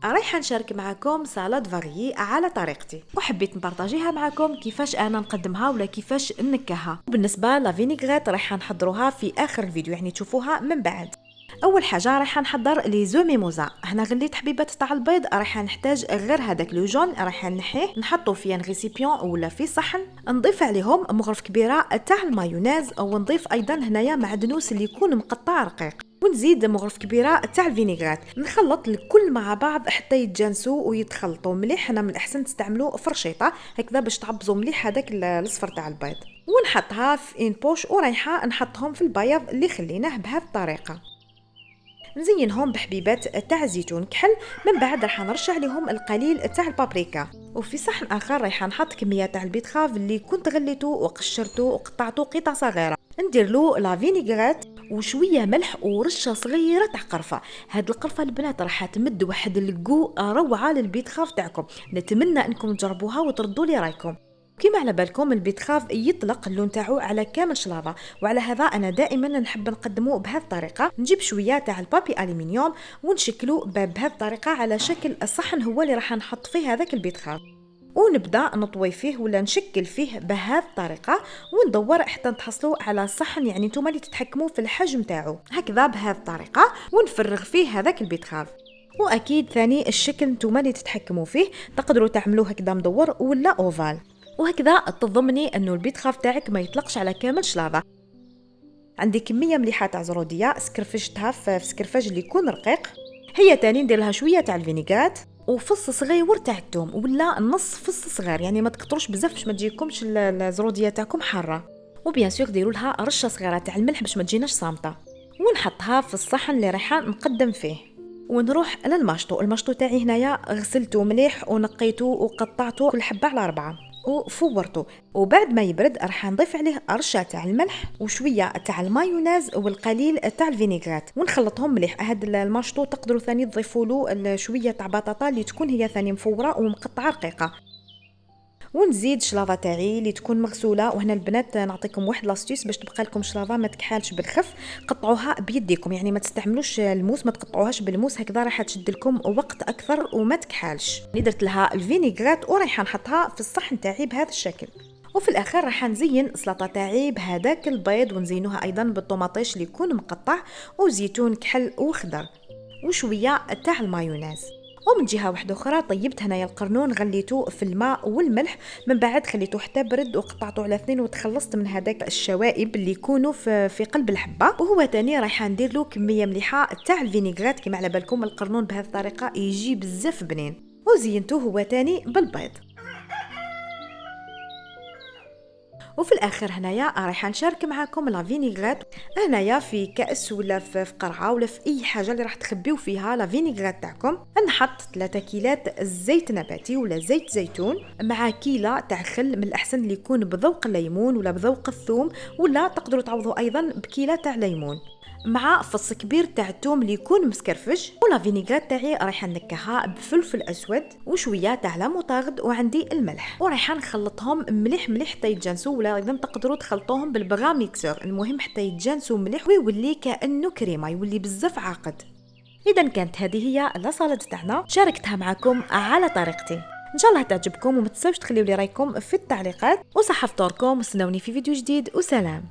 رايحه نشارك معكم سالاد فاريي على طريقتي، وحبيت نبارطاجيها معكم كيفاش انا نقدمها ولا كيفاش نكهها. بالنسبه لا فينيغريت رايحه نحضروها في اخر الفيديو، يعني تشوفوها من بعد. اول حاجه رايحه نحضر لي زو ميموزا. هنا غليت حبيبات تاع البيض، رايحه نحتاج غير هذاك لو جون، رايحه نحيه نحطو في ريسيبيون ولا في صحن، نضيف عليهم مغرف كبيره تاع المايونيز، او نضيف ايضا هنايا معدنوس اللي يكون مقطع رقيق، ونزيد مغرف كبيره تاع الفينيغرات. نخلط الكل مع بعض حتى يتجانسوا ويتخلطوا مليح. انا من الاحسن تستعملوا فرشيطه هكذا باش تعبزوا مليح هذاك الصفر تاع البيض، ونحطها في ان بوش، ورايحه نحطهم في البياض اللي خليناه بهذه الطريقه. نزينهم بحبيبات تاع زيتون كحل، من بعد راح نرش عليهم القليل تاع البابريكا. وفي صحن اخر راح نحط كميه تاع البيتخاف اللي كنت غليته وقشرته وقطعته قطع صغيره، ندير له لا فينيغرات وشويه ملح ورشه صغيره تاع قرفه. هاد القرفه البنات راح تمد واحد الكو روعه للبيتخاف تاعكم، نتمنى انكم تجربوها وتردوا لي رايكم. كيما على بالكم البيتخاف يطلق اللون تاعو على كامل شلاضه، وعلى هذا انا دائما نحب نقدمه بهذه الطريقه. نجيب شويه تاع البابي الومنيوم ونشكله بهذه الطريقه على شكل الصحن هو اللي راح نحط فيه هذاك البيتخاف، ونبدا نطوي فيه ولا نشكل فيه بهذه الطريقه، وندور حتى تحصلوا على صحن يعني نتوما اللي تتحكموا في الحجم تاعو هكذا بهذه الطريقه، ونفرغ فيه هذاك البيتخاف. واكيد ثاني الشكل نتوما اللي تتحكموا فيه، تقدروا تعملوه هكذا مدور ولا اوفال، وهكذا تضمني انه البيتخاف تاعك ما يطلقش على كامل شلاضه. عندي كميه مليحه تاع زروديه سكرفشتها في سكرفاج اللي يكون رقيق. هي تاني ندير لها شويه تاع الفينيغرات وفص صغير تاع الثوم، ولا نص فص صغير، يعني ما تكتروش بزاف باش ما تجيكمش الزروديه تاعكم حاره. وبيان سور ديروا لها رشه صغيره تاع الملح باش ما تجيناش صامته، ونحطها في الصحن اللي رايحه نقدم فيه. ونروح المشطو تاعي هنايا غسلته مليح ونقيته وقطعته كل حبه على 4 وفورته، وبعد ما يبرد راح نضيف عليه رشه تاع الملح وشويه تاع المايونيز والقليل تاع الفينيغرات، ونخلطهم مليح. هذا المشطو تقدروا ثاني تضيفوا له شويه تاع بطاطا اللي تكون هي ثاني مفوره ومقطعه رقيقه. ونزيد شلاضه تاعي اللي تكون مغسوله. وهنا البنات نعطيكم واحد لاستيس باش تبقى لكم شلاضه ما تكحالش بالخف، قطعوها بيديكم، يعني ما تستعملوش الموس، ما تقطعوهاش بالموس هكذا راح تشد لكم وقت اكثر وما تكحالش. درت لها الفينيغرات ورايحه نحطها في الصحن تاعي بهذا الشكل. وفي الاخر راح نزين السلطه تاعي بهذاك البيض، ونزينوها ايضا بالطوماطيش اللي يكون مقطع وزيتون كحل وخضر وشويه تاع المايونيز. ومن جهه واحده اخرى طيبت هنايا القرنون، غليته في الماء والملح، من بعد خليته حتى برد وقطعته على 2 وتخلصت من هذاك الشوائب اللي يكونوا في قلب الحبه. وهو تاني رايحه ندير له كميه مليحه تاع الفينيغرات. كما على بالكم القرنون بهذه الطريقه يجي بزاف بنين. وزينته هو تاني بالبيض. وفي الاخر هنايا رايحه نشارك معكم لا فينيغرات. هنايا في كاس ولا في قرعه ولا في اي حاجه اللي راح تخبيو فيها لا فينيغرات تاعكم. نحط 3 كيلات زيت نباتي ولا زيت زيتون مع كيله تاع خل، من الاحسن اللي يكون بذوق الليمون ولا بذوق الثوم، ولا تقدروا تعوضوا ايضا بكيله تاع ليمون، مع فص كبير تاع الثوم اللي يكون مسكرفج. ولا فينيغرات تاعي رايحه نكهها بفلفل اسود وشويه تاع لا موطارد، وعندي الملح، ورايحه نخلطهم مليح مليح حتى يتجانسوا، ولا ايضا تقدروا تخلطوهم بالبغا ميكسور، المهم حتى يتجانسوا مليح ويولي كانه كريمه، يولي بزاف عاقد. اذا كانت هذه هي لا سالاد تاعنا، شاركتها معكم على طريقتي، ان شاء الله تعجبكم. وما تنساوش تخليوا لي رايكم في التعليقات، وصحه فطوركم، واستنوني في فيديو جديد، وسلام.